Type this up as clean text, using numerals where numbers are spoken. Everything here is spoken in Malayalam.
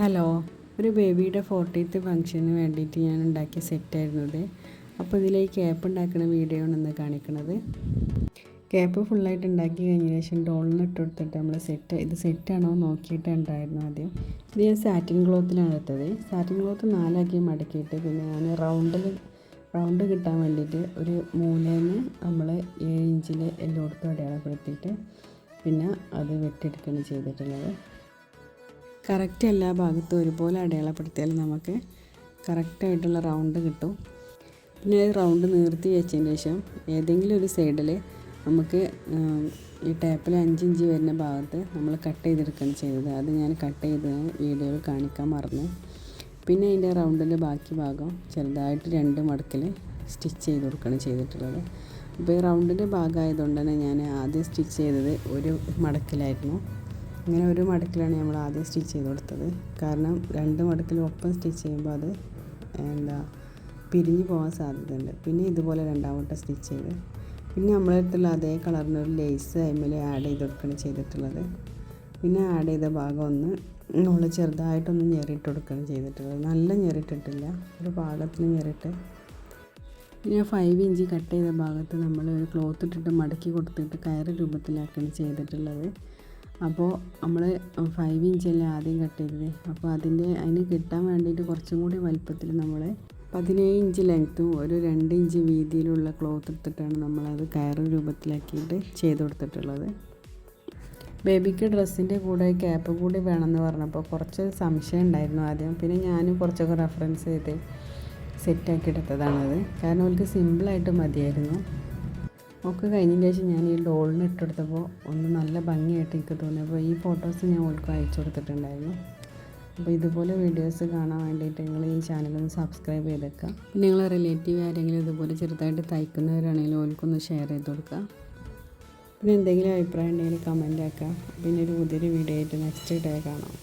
ഹലോ, ഒരു ബേബിയുടെ 40th ഫംഗ്ഷന് വേണ്ടിയിട്ട് ഞാൻ ഉണ്ടാക്കിയ സെറ്റായിരുന്നു ഇത്. അപ്പോൾ ഇതിലേക്ക് ക്യാപ്പ് ഉണ്ടാക്കുന്ന വീഡിയോ ആണ് ഇന്ന് കാണിക്കുന്നത്. ക്യാപ്പ് ഫുള്ളായിട്ട് ഉണ്ടാക്കി കഴിഞ്ഞ ശേഷം ഡോളിന് ഇട്ട് കൊടുത്തിട്ട് നമ്മൾ ഇത് സെറ്റാണോ നോക്കിയിട്ട് ഉണ്ടായിരുന്നു ആദ്യം. ഇത് ഞാൻ സാറ്റിൻ ക്ലോത്തിലാണ് എടുത്തത്. സാറ്റിൻ ക്ലോത്ത് 4 മടക്കിയിട്ട് പിന്നെ ഞാൻ റൗണ്ട് കിട്ടാൻ വേണ്ടിയിട്ട് ഒരു മൂലയിൽ നമ്മൾ 7 ഇഞ്ചിൽ എല്ലായിടത്തും അടയാളപ്പെടുത്തിയിട്ട് പിന്നെ അത് വെട്ടിയെടുക്കുകയാണ് ചെയ്തിട്ടുള്ളത്. കറക്റ്റ് എല്ലാ ഭാഗത്തും ഒരുപോലെ അടയാളപ്പെടുത്തിയാൽ നമുക്ക് കറക്റ്റായിട്ടുള്ള റൗണ്ട് കിട്ടും. പിന്നെ റൗണ്ട് നീർത്തി വെച്ചതിന് ശേഷം ഏതെങ്കിലും ഒരു സൈഡിൽ നമുക്ക് ഈ ടേപ്പിൽ 5 ഇഞ്ച് വരുന്ന ഭാഗത്ത് നമ്മൾ കട്ട് ചെയ്തെടുക്കുകയാണ് ചെയ്തത്. അത് ഞാൻ കട്ട് ചെയ്ത് വീഡിയോയിൽ കാണിക്കാൻ മറന്നു. പിന്നെ അതിൻ്റെ റൗണ്ടിൻ്റെ ബാക്കി ഭാഗം ചെറുതായിട്ട് 2 മടക്കിൽ സ്റ്റിച്ച് ചെയ്ത് കൊടുക്കുകയാണ് ചെയ്തിട്ടുള്ളത്. അപ്പോൾ ഈ റൗണ്ടിൻ്റെ ഭാഗമായതുകൊണ്ട് തന്നെ ഞാൻ ആദ്യം സ്റ്റിച്ച് ചെയ്തത് ഒരു മടക്കിലായിരുന്നു. ഇങ്ങനെ ഒരു മടക്കിലാണ് നമ്മൾ ആദ്യം സ്റ്റിച്ച് ചെയ്ത് കൊടുത്തത്. കാരണം 2 മടക്കിലും ഒപ്പം സ്റ്റിച്ച് ചെയ്യുമ്പോൾ അത് പിരിഞ്ഞു പോകാൻ സാധ്യതയുണ്ട്. പിന്നെ ഇതുപോലെ രണ്ടാമത്തെ സ്റ്റിച്ച് ചെയ്ത് പിന്നെ നമ്മളെ അടുത്തുള്ള അതേ കളറിന് ഒരു ലേസ് അതിൽ ആഡ് ചെയ്ത് കൊടുക്കുകയാണ് ചെയ്തിട്ടുള്ളത്. പിന്നെ ആഡ് ചെയ്ത ഭാഗം ഒന്ന് നമ്മൾ ചെറുതായിട്ടൊന്ന് ഞെറിയിട്ട് കൊടുക്കുകയാണ് ചെയ്തിട്ടുള്ളത്. നല്ല ഞെറിയിട്ടിട്ടില്ല, ഒരു പാകത്തിന് ഞെറിയിട്ട്. പിന്നെ 5 ഇഞ്ച് കട്ട് ചെയ്ത ഭാഗത്ത് നമ്മൾ ഒരു ക്ലോത്ത് ഇട്ടിട്ട് മടക്കി കൊടുത്തിട്ട് കയറ് രൂപത്തിലാക്കുകയാണ് ചെയ്തിട്ടുള്ളത്. അപ്പോൾ നമ്മൾ 5 ഇഞ്ചല്ലേ ആദ്യം കട്ട് ചെയ്തത്. അപ്പോൾ അതിന് കിട്ടാൻ വേണ്ടിയിട്ട് കുറച്ചും കൂടി വലുപ്പത്തിൽ നമ്മൾ 17 ഇഞ്ച് ലെങ്ത്തും ഒരു 2 ഇഞ്ച് വീതിയിലുള്ള ക്ലോത്ത് എടുത്തിട്ടാണ് നമ്മളത് കയറ് രൂപത്തിലാക്കിയിട്ട് ചെയ്ത് കൊടുത്തിട്ടുള്ളത്. ബേബിക്ക് ഡ്രസ്സിൻ്റെ കൂടെ ക്യാപ്പ് കൂടി വേണമെന്ന് പറഞ്ഞപ്പോൾ കുറച്ച് സംശയം ഉണ്ടായിരുന്നു ആദ്യം. പിന്നെ ഞാനും കുറച്ചൊക്കെ റെഫറൻസ് ചെയ്ത് സെറ്റാക്കി എടുത്തതാണത്. കാരണം അവർക്ക് സിമ്പിളായിട്ട് മതിയായിരുന്നു. ഒക്കെ കഴിഞ്ഞതിന് ശേഷം ഞാൻ ഈ ഡോളിന് ഇട്ടെടുത്തപ്പോൾ ഒന്ന് നല്ല ഭംഗിയായിട്ട് എനിക്ക് തോന്നി. അപ്പോൾ ഈ ഫോട്ടോസ് ഞാൻ ഓൾക്ക് അയച്ചു കൊടുത്തിട്ടുണ്ടായിരുന്നു. അപ്പോൾ ഇതുപോലെ വീഡിയോസ് കാണാൻ വേണ്ടിയിട്ട് നിങ്ങൾ ഈ ചാനലൊന്ന് സബ്സ്ക്രൈബ് ചെയ്തേക്കുക. പിന്നെ നിങ്ങളെ റിലേറ്റീവ് ആരെങ്കിലും ഇതുപോലെ ചെറുതായിട്ട് തയ്ക്കുന്നവരാണെങ്കിലും ഓൾക്കൊന്ന് ഷെയർ ചെയ്ത് കൊടുക്കുക. പിന്നെ എന്തെങ്കിലും അഭിപ്രായം ഉണ്ടെങ്കിൽ കമൻ്റ് ആക്കുക. പിന്നെ ഒരു പുതിയൊരു വീഡിയോ ആയിട്ട് നെക്സ്റ്റ് ഡേ കാണാം.